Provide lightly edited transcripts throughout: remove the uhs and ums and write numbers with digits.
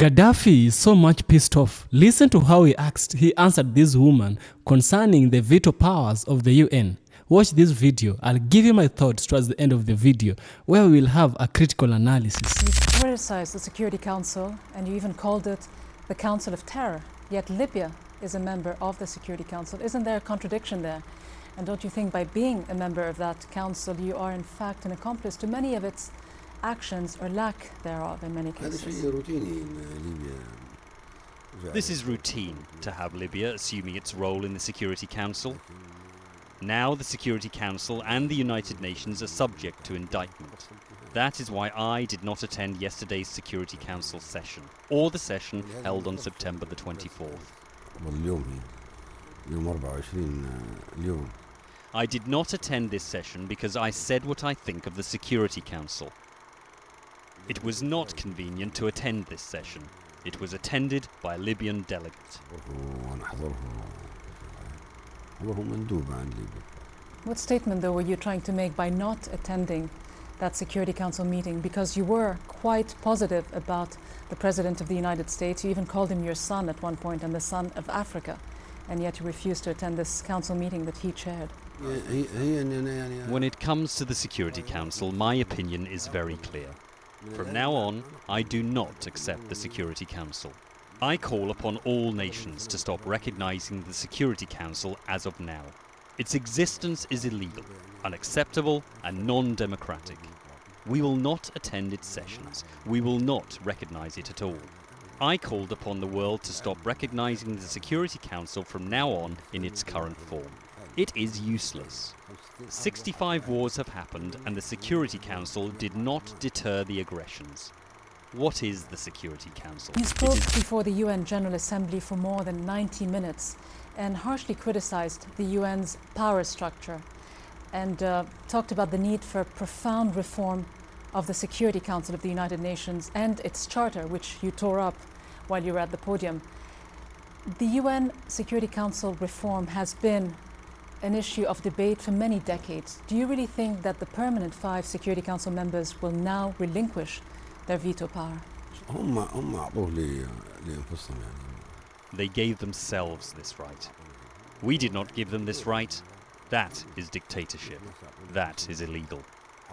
Gaddafi is so much pissed off. Listen to how he answered this woman concerning the veto powers of the UN. Watch this video. I'll give you my thoughts towards the end of the video, where we will have a critical analysis. You criticized the Security Council and you even called it the Council of Terror. Yet Libya is a member of the Security Council. Isn't there a contradiction there? And don't you think by being a member of that council, you are in fact an accomplice to many of its actions or lack thereof in many cases? This is routine to have Libya assuming its role in the Security Council. Now the Security Council and the United Nations are subject to indictment. That is why I did not attend yesterday's Security Council session, or the session held on September the 24th. I did not attend this session because I said what I think of the Security Council. It was not convenient to attend this session. It was attended by a Libyan delegate. What statement, though, were you trying to make by not attending that Security Council meeting? Because you were quite positive about the President of the United States. You even called him your son at one point and the son of Africa. And yet you refused to attend this council meeting that he chaired. When it comes to the Security Council, my opinion is very clear. From now on, I do not accept the Security Council. I call upon all nations to stop recognizing the Security Council as of now. Its existence is illegal, unacceptable, and non-democratic. We will not attend its sessions. We will not recognize it at all. I called upon the world to stop recognizing the Security Council from now on in its current form. It is useless. 65 wars have happened and the Security Council did not deter the aggressions. What is the Security Council? You spoke before the UN General Assembly for more than 90 minutes and harshly criticized the UN's power structure and talked about the need for profound reform of the Security Council of the United Nations and its charter, which you tore up while you were at the podium. The UN Security Council reform has been an issue of debate for many decades. Do you really think that the permanent 5 Security Council members will now relinquish their veto power? They gave themselves this right. We did not give them this right. That is dictatorship. That is illegal.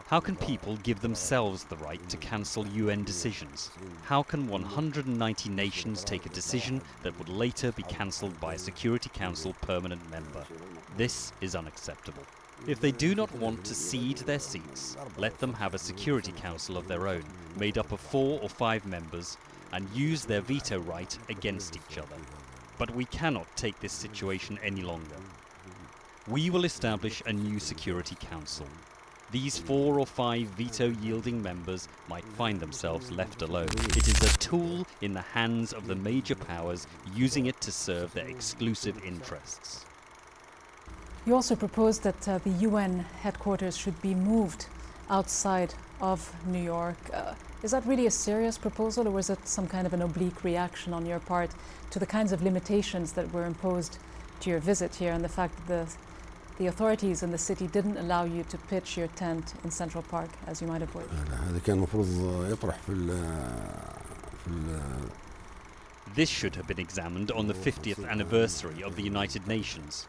How can people give themselves the right to cancel UN decisions? How can 190 nations take a decision that would later be cancelled by a Security Council permanent member? This is unacceptable. If they do not want to cede their seats, let them have a Security Council of their own, made up of 4 or 5 members, and use their veto right against each other. But we cannot take this situation any longer. We will establish a new Security Council. These 4 or 5 veto-yielding members might find themselves left alone. It is a tool in the hands of the major powers, using it to serve their exclusive interests. You also proposed that the UN headquarters should be moved outside of New York. Is that really a serious proposal, or was it some kind of an oblique reaction on your part to the kinds of limitations that were imposed to your visit here and the fact that the authorities in the city didn't allow you to pitch your tent in Central Park as you might have wished? This should have been examined on the 50th anniversary of the United Nations.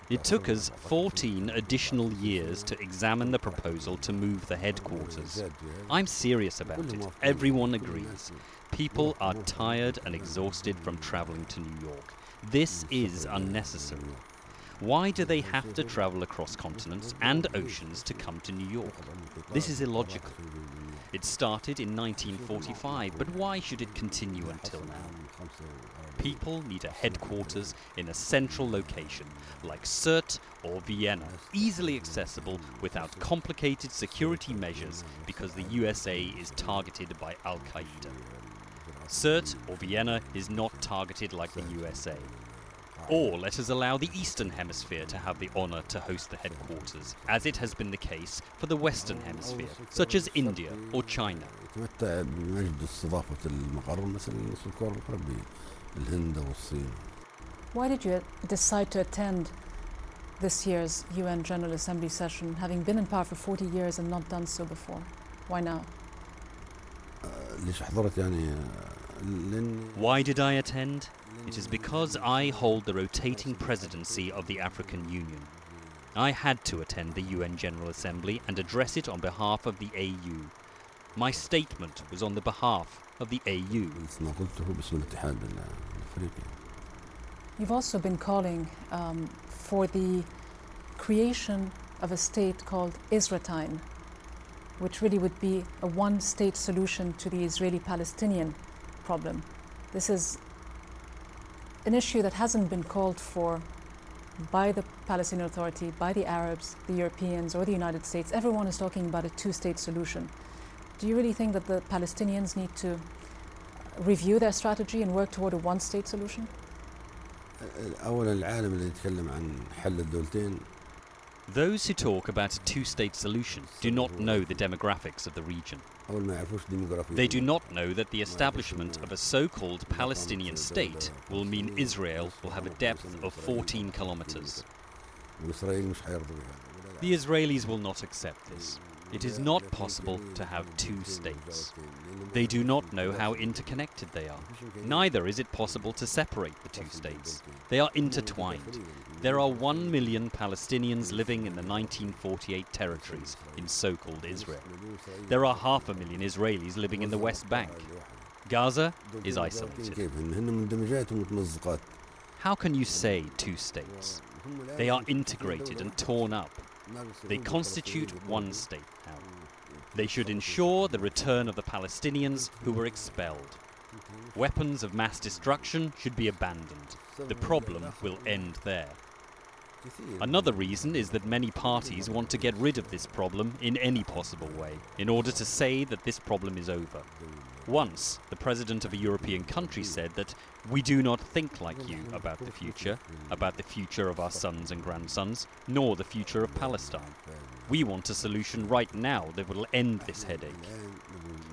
It took us 14 additional years to examine the proposal to move the headquarters. I'm serious about it. Everyone agrees. People are tired and exhausted from traveling to New York. This is unnecessary. Why do they have to travel across continents and oceans to come to New York? This is illogical. It started in 1945, but why should it continue until now? People need a headquarters in a central location, like Sirte or Vienna, easily accessible without complicated security measures because the USA is targeted by Al-Qaeda. Sirte or Vienna is not targeted like the USA. Or let us allow the Eastern Hemisphere to have the honour to host the headquarters, as it has been the case for the Western Hemisphere, such as India or China. Why did you decide to attend this year's UN General Assembly session, having been in power for 40 years and not done so before? Why now? Why did I attend? It is because I hold the rotating presidency of the African Union. I had to attend the UN General Assembly and address it on behalf of the AU. My statement was on the behalf of the AU. You've also been calling for the creation of a state called Israeltine, which really would be a one-state solution to the Israeli-Palestinian problem. This is an issue that hasn't been called for by the Palestinian Authority, by the Arabs, the Europeans, or the United States. Everyone is talking about a two-state solution. Do you really think that the Palestinians need to review their strategy and work toward a one-state solution? Those who talk about a two-state solution do not know the demographics of the region. They do not know that the establishment of a so-called Palestinian state will mean Israel will have a depth of 14 kilometers. The Israelis will not accept this. It is not possible to have two states. They do not know how interconnected they are. Neither is it possible to separate the two states. They are intertwined. There are 1 million Palestinians living in the 1948 territories in so-called Israel. There are 500,000 Israelis living in the West Bank. Gaza is isolated. How can you say two states? They are integrated and torn up. They constitute one state now. They should ensure the return of the Palestinians who were expelled. Weapons of mass destruction should be abandoned. The problem will end there. Another reason is that many parties want to get rid of this problem in any possible way, in order to say that this problem is over. Once, the president of a European country said that we do not think like you about the future of our sons and grandsons, nor the future of Palestine. We want a solution right now that will end this headache.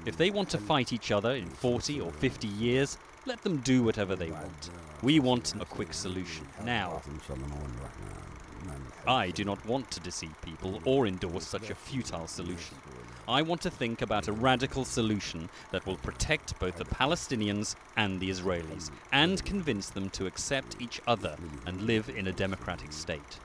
If they want to fight each other in 40 or 50 years, let them do whatever they want. We want a quick solution now. I do not want to deceive people or endorse such a futile solution. I want to think about a radical solution that will protect both the Palestinians and the Israelis and convince them to accept each other and live in a democratic state.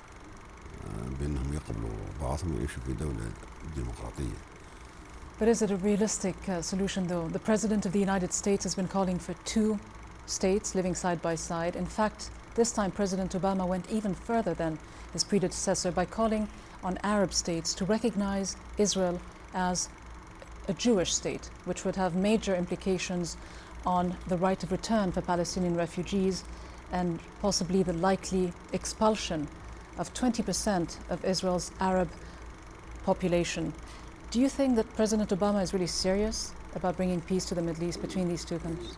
But is it a realistic solution, though? The President of the United States has been calling for two states living side by side. In fact, this time President Obama went even further than his predecessor by calling on Arab states to recognize Israel as a Jewish state, which would have major implications on the right of return for Palestinian refugees and possibly the likely expulsion of 20% of Israel's Arab population. Do you think that President Obama is really serious about bringing peace to the Middle East between these two countries?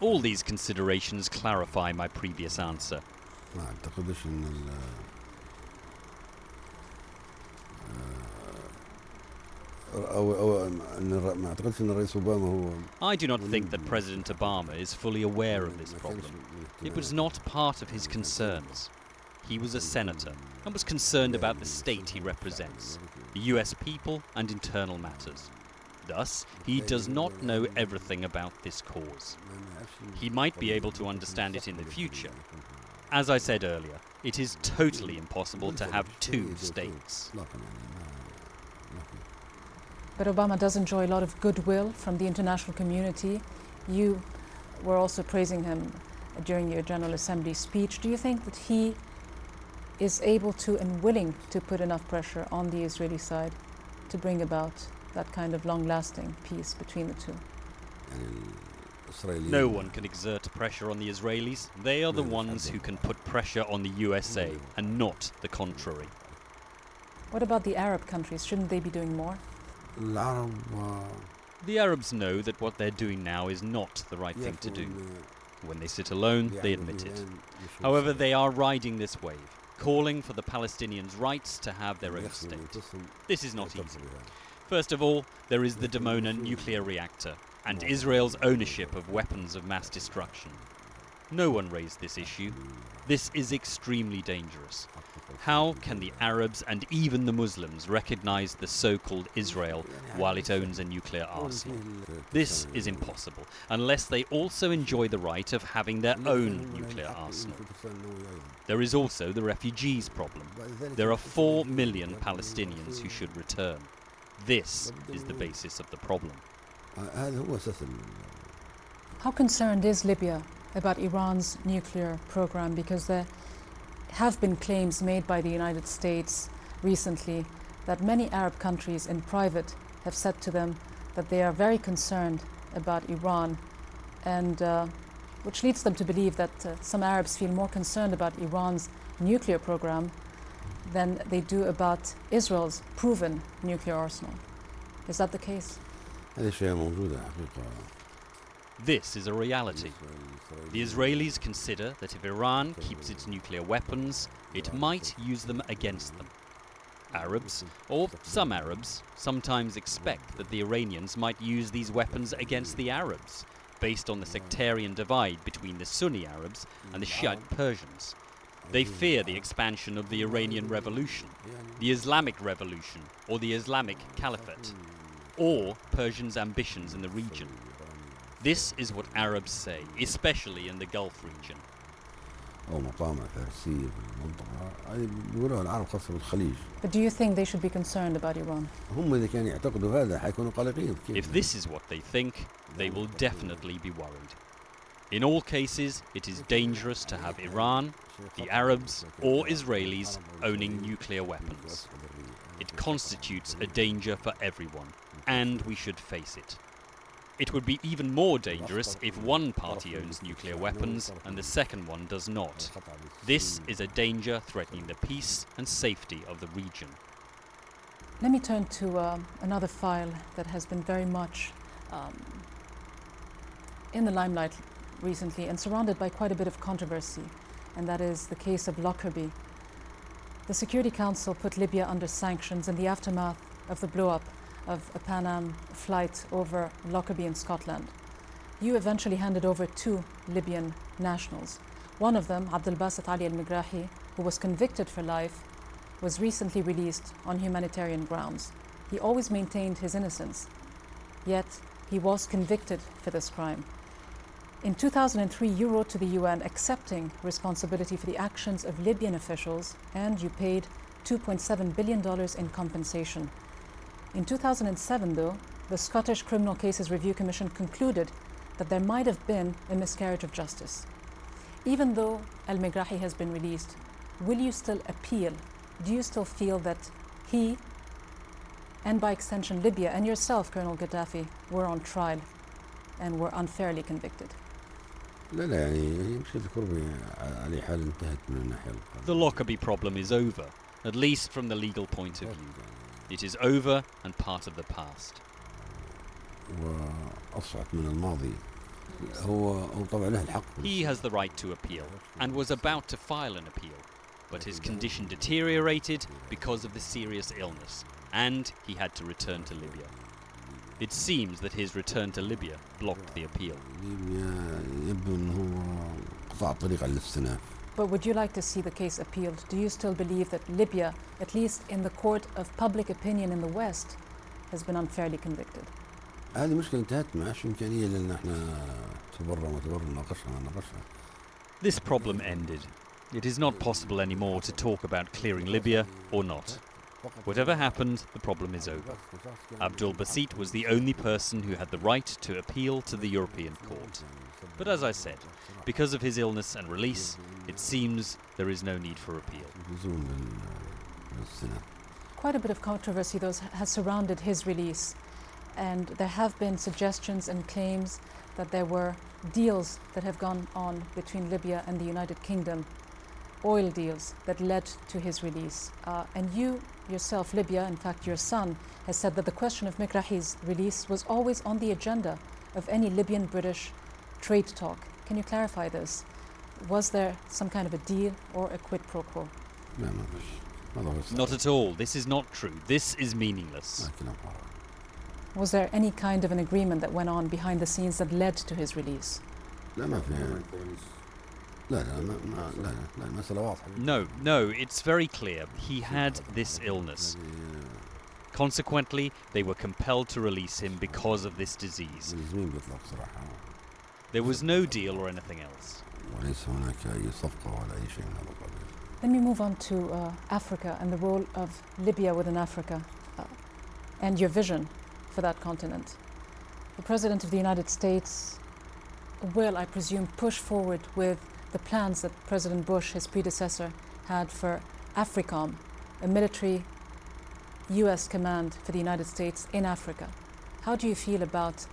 All these considerations clarify my previous answer. I do not think that President Obama is fully aware of this problem. It was not part of his concerns. He was a senator and was concerned about the state he represents, the US people and internal matters. Thus, he does not know everything about this cause. He might be able to understand it in the future. As I said earlier, it is totally impossible to have two states. But Obama does enjoy a lot of goodwill from the international community. You were also praising him during your General Assembly speech. Do you think that he is able to and willing to put enough pressure on the Israeli side to bring about that kind of long-lasting peace between the two? No one can exert pressure on the Israelis. They are the ones who can put pressure on the USA and not the contrary. What about the Arab countries? Shouldn't they be doing more? The Arabs know that what they're doing now is not the right thing to do. When they sit alone, they admit it. However, they are riding this wave, calling for the Palestinians' rights to have their own state. This is not easy. First of all, there is the Dimona nuclear reactor and Israel's ownership of weapons of mass destruction. No one raised this issue. This is extremely dangerous. How can the Arabs and even the Muslims recognize the so-called Israel while it owns a nuclear arsenal? This is impossible, unless they also enjoy the right of having their own nuclear arsenal. There is also the refugees problem. There are 4 million Palestinians who should return. This is the basis of the problem. How concerned is Libya about Iran's nuclear program? Because there have been claims made by the United States recently that many Arab countries in private have said to them that they are very concerned about Iran, and which leads them to believe that some Arabs feel more concerned about Iran's nuclear program than they do about Israel's proven nuclear arsenal. Is that the case? This is a reality. The Israelis consider that if Iran keeps its nuclear weapons, it might use them against them. Arabs, or some Arabs, sometimes expect that the Iranians might use these weapons against the Arabs, based on the sectarian divide between the Sunni Arabs and the Shiite Persians. They fear the expansion of the Iranian Revolution, the Islamic Revolution, or the Islamic Caliphate, or Persians' ambitions in the region. This is what Arabs say, especially in the Gulf region. But do you think they should be concerned about Iran? If this is what they think, they will definitely be worried. In all cases, it is dangerous to have Iran, the Arabs, or Israelis owning nuclear weapons. It constitutes a danger for everyone, and we should face it. It would be even more dangerous if one party owns nuclear weapons and the second one does not. This is a danger threatening the peace and safety of the region. Let me turn to another file that has been very much in the limelight recently and surrounded by quite a bit of controversy, and that is the case of Lockerbie. The Security Council put Libya under sanctions in the aftermath of the blow-up of a Pan Am flight over Lockerbie in Scotland. You eventually handed over 2 Libyan nationals. One of them, Abdel Basit Ali al-Megrahi, who was convicted for life, was recently released on humanitarian grounds. He always maintained his innocence, yet he was convicted for this crime. In 2003, you wrote to the UN accepting responsibility for the actions of Libyan officials, and you paid $2.7 billion in compensation. In 2007, though, the Scottish Criminal Cases Review Commission concluded that there might have been a miscarriage of justice. Even though al-Megrahi has been released, will you still appeal? Do you still feel that he, and by extension Libya, and yourself, Colonel Gaddafi, were on trial and were unfairly convicted? The Lockerbie problem is over, at least from the legal point of view. It is over and part of the past. He has the right to appeal and was about to file an appeal, but his condition deteriorated because of the serious illness, and he had to return to Libya. It seems that his return to Libya blocked the appeal. But would you like to see the case appealed? Do you still believe that Libya, at least in the court of public opinion in the West, has been unfairly convicted? This problem ended. It is not possible anymore to talk about clearing Libya or not. Whatever happened, the problem is over. Abdul Basit was the only person who had the right to appeal to the European Court. But as I said, because of his illness and release, it seems there is no need for appeal. Quite a bit of controversy, though, has surrounded his release, and there have been suggestions and claims that there were deals that have gone on between Libya and the United Kingdom, oil deals that led to his release. And you yourself, Libya, in fact your son, has said that the question of Megrahi's release was always on the agenda of any Libyan-British trade talk. Can you clarify this? Was there some kind of a deal or a quid pro quo? Not at all. This is not true. This is meaningless. Was there any kind of an agreement that went on behind the scenes that led to his release? No, it's very clear. He had this illness. Consequently, they were compelled to release him because of this disease. There was no deal or anything else. Let me move on to Africa and the role of Libya within Africa and your vision for that continent. The President of the United States will, I presume, push forward with the plans that President Bush, his predecessor, had for AFRICOM, a military US command for the United States in Africa. How do you feel about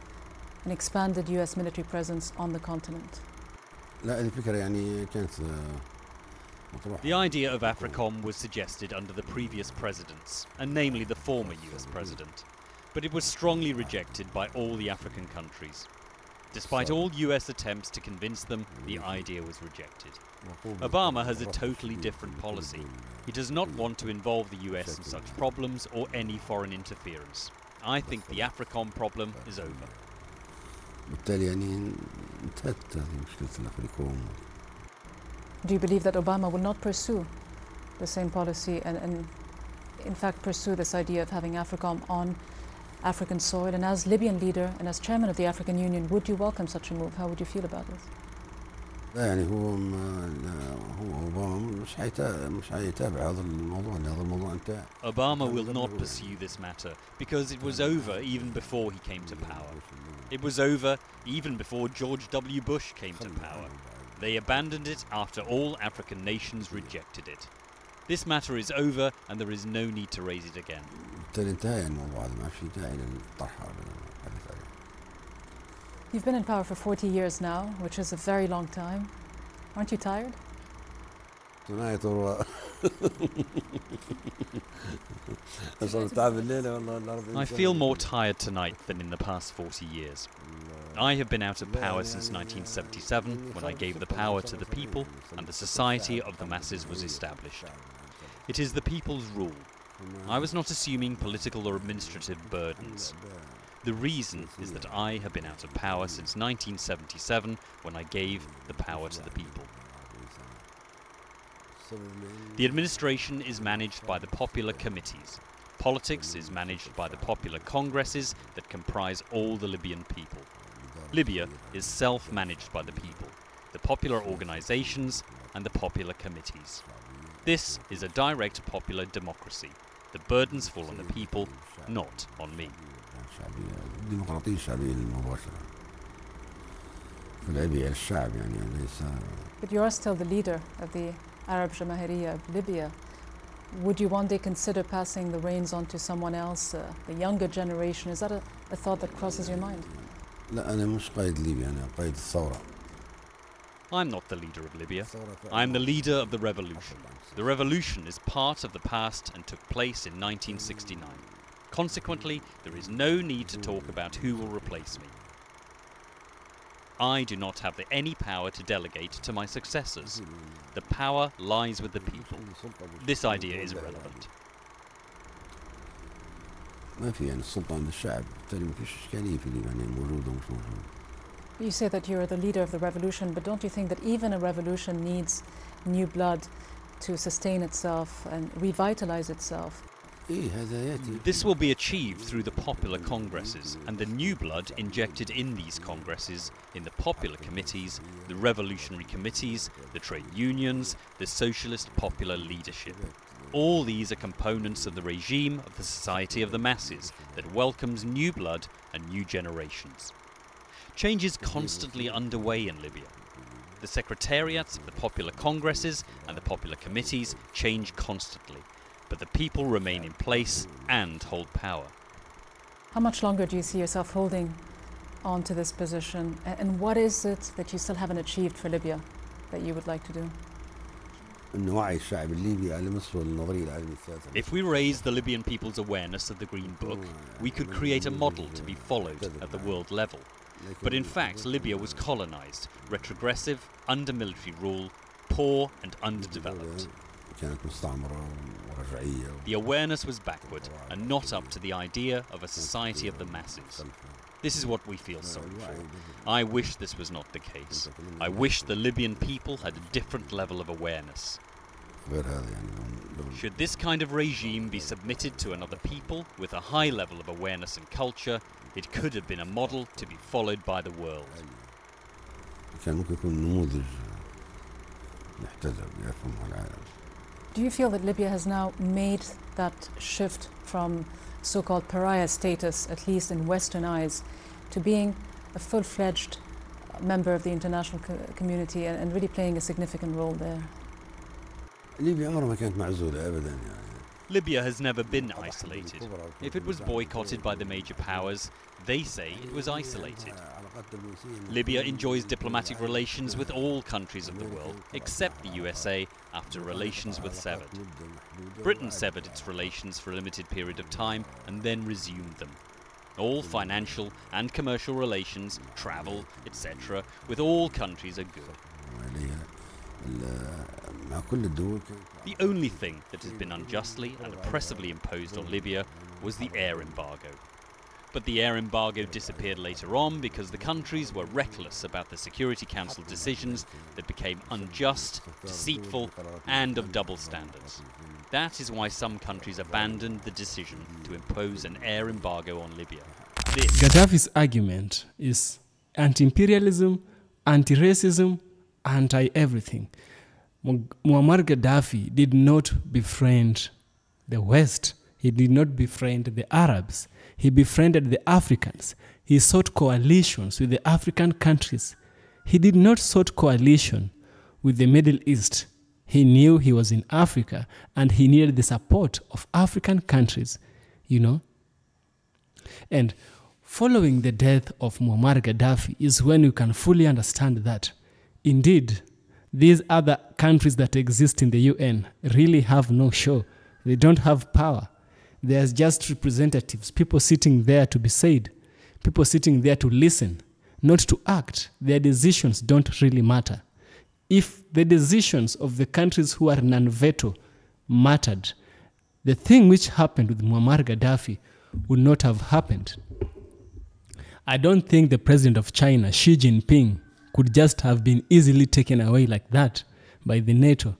an expanded US military presence on the continent? The idea of AFRICOM was suggested under the previous presidents, and namely the former US president, but it was strongly rejected by all the African countries. Despite all US attempts to convince them, the idea was rejected. Obama has a totally different policy. He does not want to involve the US in such problems or any foreign interference. I think the AFRICOM problem is over. Do you believe that Obama will not pursue the same policy and in fact pursue this idea of having AFRICOM on African soil? And as Libyan leader and as chairman of the African Union, would you welcome such a move? How would you feel about this? Obama will not pursue this matter because it was over even before he came to power. It was over even before George W. Bush came to power. They abandoned it after all African nations rejected it. This matter is over and there is no need to raise it again. You've been in power for 40 years now, which is a very long time. Aren't you tired? I feel more tired tonight than in the past 40 years. I have been out of power since 1977, when I gave the power to the people and the society of the masses was established. It is the people's rule. I was not assuming political or administrative burdens. The reason is that I have been out of power since 1977, when I gave the power to the people. The administration is managed by the popular committees. Politics is managed by the popular congresses that comprise all the Libyan people. Libya is self-managed by the people, the popular organizations and the popular committees. This is a direct popular democracy. The burdens fall on the people, not on me. But you are still the leader of the Arab Jamahiriya of Libya. Would you one day consider passing the reins on to someone else, the younger generation? Is that a thought that crosses your mind? I'm not the leader of Libya. I'm the leader of the revolution. The revolution is part of the past and took place in 1969. Consequently, there is no need to talk about who will replace me. I do not have any power to delegate to my successors. The power lies with the people. This idea is irrelevant. You say that you're the leader of the revolution, but don't you think that even a revolution needs new blood to sustain itself and revitalize itself? This will be achieved through the popular congresses and the new blood injected in these congresses, in the popular committees, the revolutionary committees, the trade unions, the socialist popular leadership. All these are components of the regime of the society of the masses that welcomes new blood and new generations. Change is constantly underway in Libya. The secretariats of the popular congresses and the popular committees change constantly, but the people remain in place and hold power. How much longer do you see yourself holding on to this position? And what is it that you still haven't achieved for Libya that you would like to do? If we raise the Libyan people's awareness of the Green Book, we could create a model to be followed at the world level. But in fact, Libya was colonized, retrogressive, under military rule, poor and underdeveloped. The awareness was backward and not up to the idea of a society of the masses. This is what we feel sorry for. I wish this was not the case. I wish the Libyan people had a different level of awareness. Should this kind of regime be submitted to another people with a high level of awareness and culture, it could have been a model to be followed by the world. Do you feel that Libya has now made that shift from so-called pariah status, at least in Western eyes, to being a full-fledged member of the international community and really playing a significant role there? Libya has never been isolated. If it was boycotted by the major powers, they say it was isolated. Libya enjoys diplomatic relations with all countries of the world, except the USA, after relations were severed. Britain severed its relations for a limited period of time and then resumed them. All financial and commercial relations, travel, etc., with all countries are good. The only thing that has been unjustly and oppressively imposed on Libya was the air embargo. But the air embargo disappeared later on because the countries were reckless about the Security Council decisions that became unjust, deceitful, and of double standards. That is why some countries abandoned the decision to impose an air embargo on Libya. Gaddafi's argument is anti-imperialism, anti-racism, anti-everything. Muammar Gaddafi did not befriend the West. He did not befriend the Arabs. He befriended the Africans. He sought coalitions with the African countries. He did not sought coalition with the Middle East. He knew he was in Africa and he needed the support of African countries, you know. And following the death of Muammar Gaddafi is when you can fully understand that, indeed, these other countries that exist in the UN really have no show. They don't have power. There's just representatives, people sitting there to be said, people sitting there to listen, not to act. Their decisions don't really matter. If the decisions of the countries who are non-veto mattered, the thing which happened with Muammar Gaddafi would not have happened. I don't think the president of China, Xi Jinping, could just have been easily taken away like that by the NATO.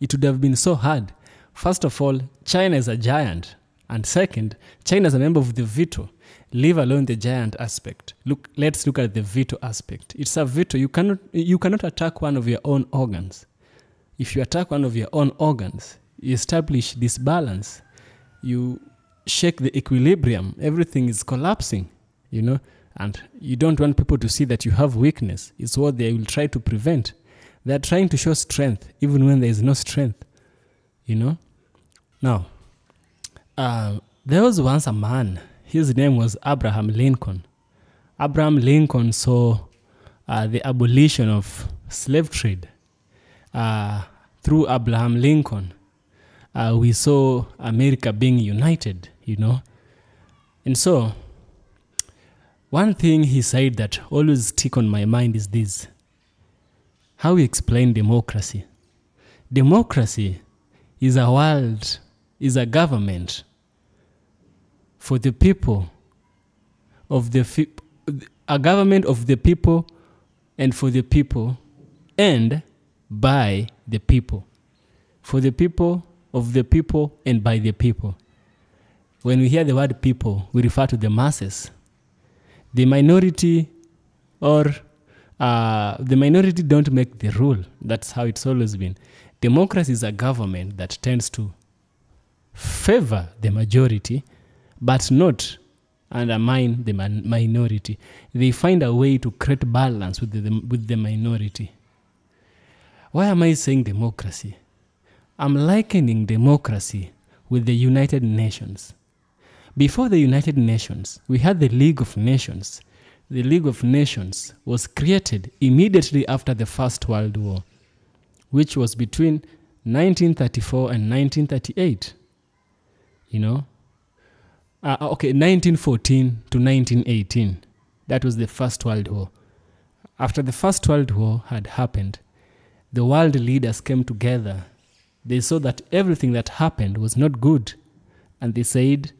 It would have been so hard. First of all, China is a giant. And second, China is a member of the veto. Leave alone the giant aspect. Let's look at the veto aspect. It's a veto. You cannot attack one of your own organs. If you attack one of your own organs, you establish this balance. You shake the equilibrium. Everything is collapsing, you know. And you don't want people to see that you have weakness. It's what they will try to prevent. They're trying to show strength even when there is no strength, you know. Now, there was once a man. His name was Abraham Lincoln. Abraham Lincoln saw the abolition of slave trade. Through Abraham Lincoln, we saw America being united, you know. And so, one thing he said that always stick on my mind is this: how we explain democracy. Democracy is a government for the people a government of the people and for the people and by the people. For the people, of the people, and by the people. When we hear the word people, we refer to the masses. The minority the minority don't make the rule. That's how it's always been. Democracy is a government that tends to favor the majority, but not undermine the minority. They find a way to create balance with the minority. Why am I saying democracy? I'm likening democracy with the United Nations. Before the United Nations, we had the League of Nations. The League of Nations was created immediately after the First World War, which was between 1934 and 1938. You know? 1914 to 1918. That was the First World War. After the First World War had happened, the world leaders came together. They saw that everything that happened was not good. And they said,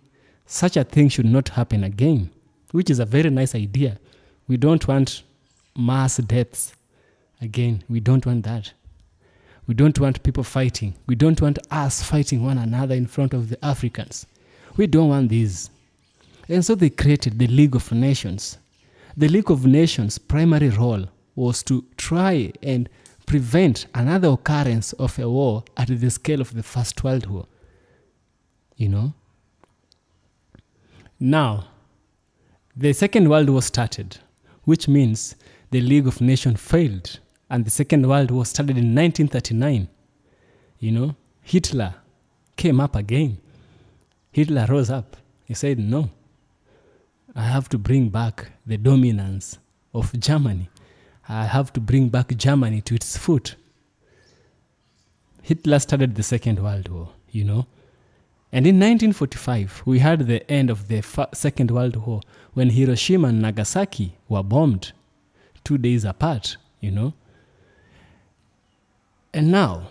such a thing should not happen again. which is a very nice idea. We don't want mass deaths. Again, we don't want that. We don't want people fighting. We don't want us fighting one another in front of the Africans. We don't want this. And so they created the League of Nations. The League of Nations' primary role was to try and prevent another occurrence of a war at the scale of the First World War. You know? Now, the Second World War started, which means the League of Nations failed, and the Second World War started in 1939. You know, Hitler came up again. Hitler rose up. He said, no, I have to bring back the dominance of Germany. I have to bring back Germany to its foot. Hitler started the Second World War, you know. And in 1945, we had the end of the Second World War when Hiroshima and Nagasaki were bombed 2 days apart, you know. And now,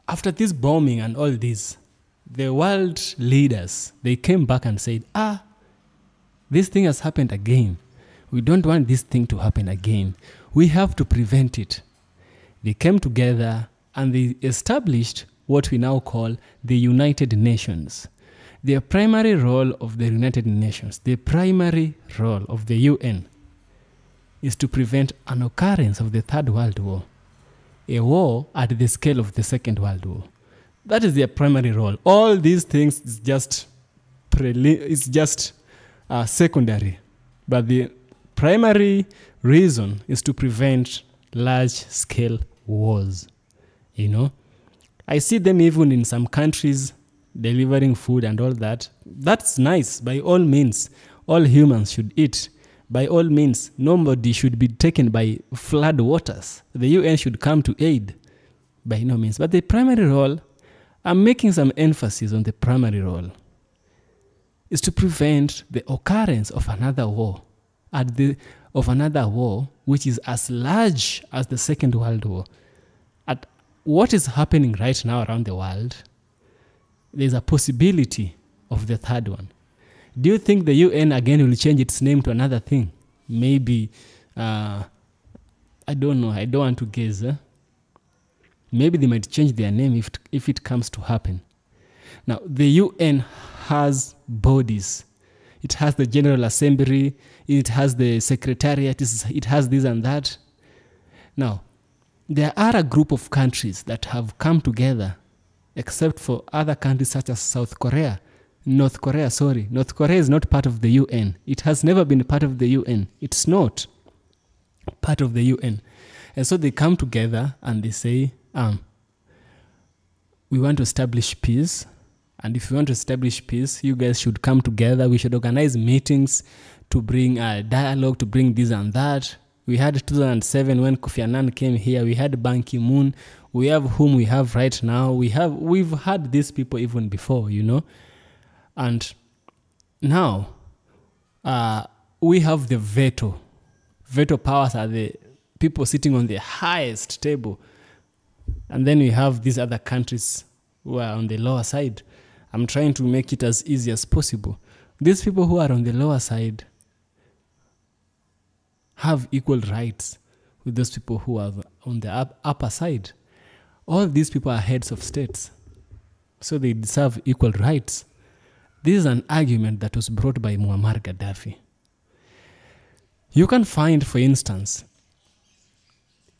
after this bombing and all this, the world leaders, they came back and said, this thing has happened again. We don't want this thing to happen again. We have to prevent it. They came together and they established what we now call the United Nations. The primary role of the United Nations, the primary role of the UN, is to prevent an occurrence of the Third World War, a war at the scale of the Second World War. That is their primary role. All these things is just secondary, but the primary reason is to prevent large-scale wars. You know, I see them even in some countries delivering food and all that. That's nice. By all means, all humans should eat. By all means, nobody should be taken by flood waters. The UN should come to aid. By no means. But the primary role, I'm making some emphasis on the primary role, is to prevent the occurrence of another war, which is as large as the Second World War. At what is happening right now around the world, there's a possibility of the third one. Do you think the UN again will change its name to another thing? Maybe, I don't know, I don't want to guess. Maybe they might change their name if it comes to happen. Now, the UN has bodies. It has the General Assembly, it has the Secretariat, it has this and that. Now, there are a group of countries that have come together, except for other countries such as North Korea is not part of the UN. It has never been part of the UN. It's not part of the UN. And so they come together and they say, we want to establish peace. And if you want to establish peace, you guys should come together. We should organize meetings to bring dialogue, to bring this and that. We had 2007 when Kofi Annan came here. We had Ban Ki-moon. We have whom we have right now. We've had these people even before, you know. And now we have the veto. Veto powers are the people sitting on the highest table. And then we have these other countries who are on the lower side. I'm trying to make it as easy as possible. These people who are on the lower side have equal rights with those people who are on the upper side. All these people are heads of states, so they deserve equal rights. This is an argument that was brought by Muammar Gaddafi. You can find, for instance,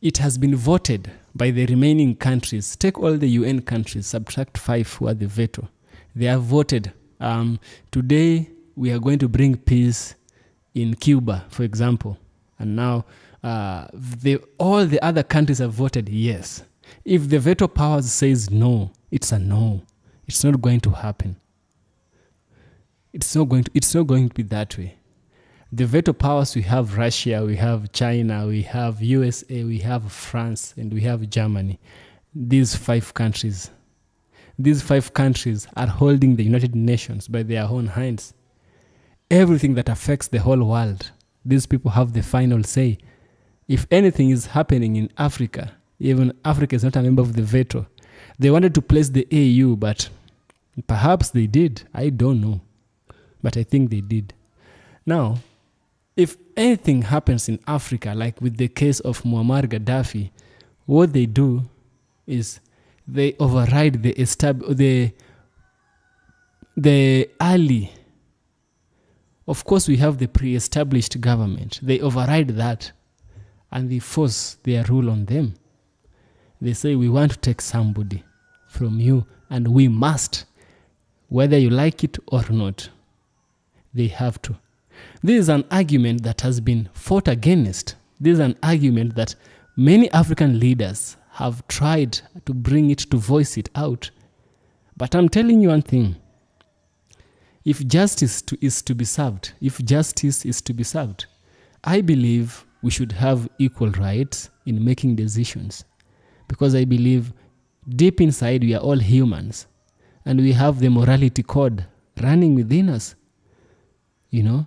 it has been voted by the remaining countries. Take all the UN countries, subtract 5 who are the veto. They have voted, today we are going to bring peace in Cuba, for example. And now all the other countries have voted yes. If the veto powers says no, it's a no. It's not going to happen. It's not going to be that way. The veto powers, we have Russia, we have China, we have USA, we have France, and we have Germany. These 5 countries. These 5 countries are holding the United Nations by their own hands. Everything that affects the whole world, these people have the final say. If anything is happening in Africa, even Africa is not a member of the veto. They wanted to place the AU, but perhaps they did. I don't know. But I think they did. Now, if anything happens in Africa, like with the case of Muammar Gaddafi, what they do is they override the early. Of course, we have the pre-established government. They override that and they force their rule on them. They say, we want to take somebody from you and we must, whether you like it or not. They have to. This is an argument that has been fought against. This is an argument that many African leaders have tried to bring it, to voice it out. But I'm telling you one thing. If justice is to be served, I believe we should have equal rights in making decisions. Because I believe deep inside we are all humans. And we have the morality code running within us. You know?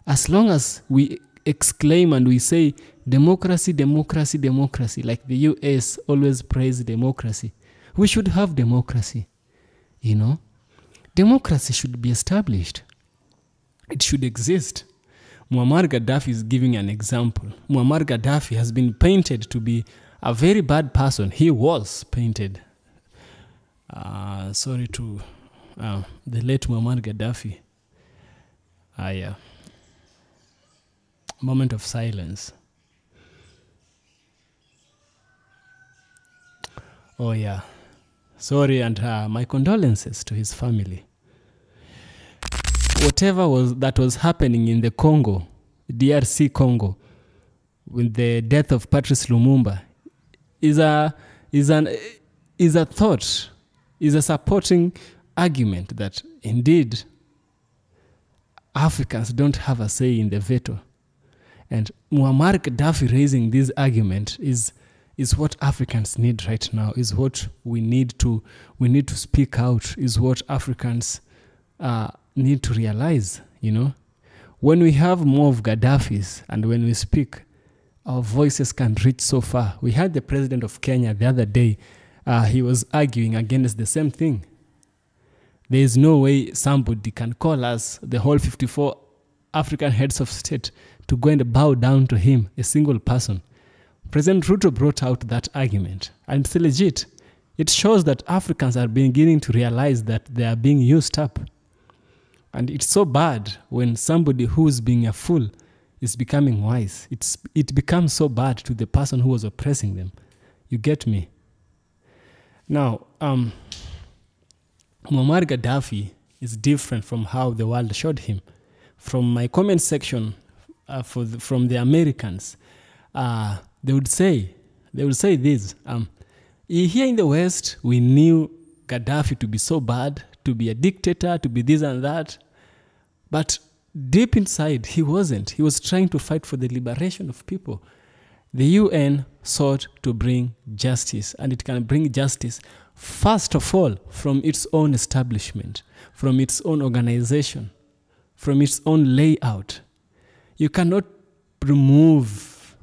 As long as we exclaim and we say, democracy, democracy, democracy, like the US always praise democracy, we should have democracy. You know? Democracy should be established. It should exist. Muammar Gaddafi is giving an example. Muammar Gaddafi has been painted to be a very bad person. He was painted. Sorry to the late Muammar Gaddafi. Yeah. Moment of silence. Oh yeah. Sorry, and my condolences to his family. Whatever that was happening in the Congo, DRC Congo, with the death of Patrice Lumumba, is a thought, is a supporting argument that indeed Africans don't have a say in the veto. And Muammar Gaddafi raising this argument is what Africans need right now, is what we need to speak out, is what Africans need to realize, you know. When we have more of Gaddafis and when we speak, our voices can reach so far. We had the president of Kenya the other day, he was arguing against the same thing. There is no way somebody can call us, the whole 54 African heads of state, to go and bow down to him, a single person. President Ruto brought out that argument, and it's legit. It shows that Africans are beginning to realize that they are being used up. And it's so bad when somebody who's being a fool is becoming wise. It becomes so bad to the person who was oppressing them. You get me? Now, Muammar Gaddafi is different from how the world showed him. From my comment section, from the Americans, they would say this. Here in the West, we knew Gaddafi to be so bad, to be a dictator, to be this and that. But deep inside, he wasn't. He was trying to fight for the liberation of people. The UN sought to bring justice, and it can bring justice, first of all, from its own establishment, from its own organization, from its own layout. You cannot remove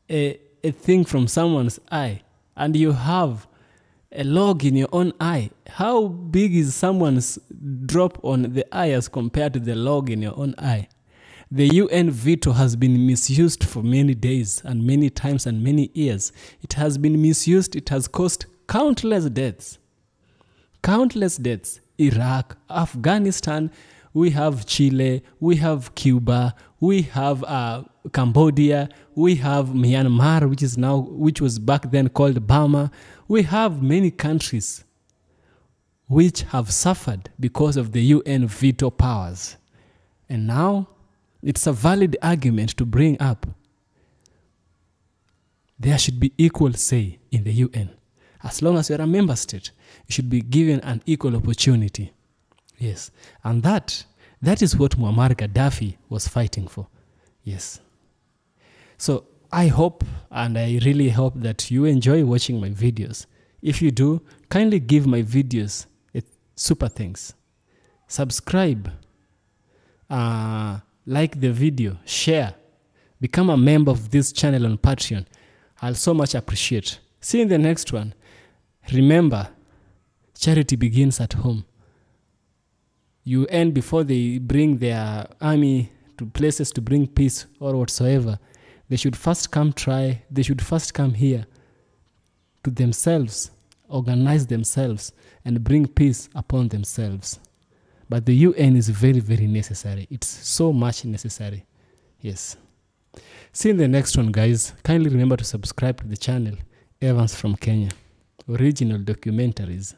a thing from someone's eye, and you have a log in your own eye. How big is someone's drop on the eye as compared to the log in your own eye? The UN veto has been misused for many days and many times and many years. It has been misused. It has caused countless deaths. Countless deaths. Iraq, Afghanistan, we have Chile, we have Cuba, we have Cambodia, we have Myanmar, which was back then called Burma. We have many countries which have suffered because of the UN veto powers. And now it's a valid argument to bring up. There should be equal say in the UN. As long as you're a member state, you should be given an equal opportunity. Yes. And that is what Muammar Gaddafi was fighting for. Yes. So I hope, and I really hope, that you enjoy watching my videos. If you do, kindly give my videos a super thanks. Subscribe, like the video, share, become a member of this channel on Patreon. I'll so much appreciate. See you in the next one. Remember, charity begins at home. UN, before they bring their army to places to bring peace or whatsoever, they should first come here to themselves, organize themselves, and bring peace upon themselves. But the UN is very, very necessary. It's so much necessary. Yes. See you in the next one, guys. Kindly remember to subscribe to the channel. Evans from Kenya. Original documentaries.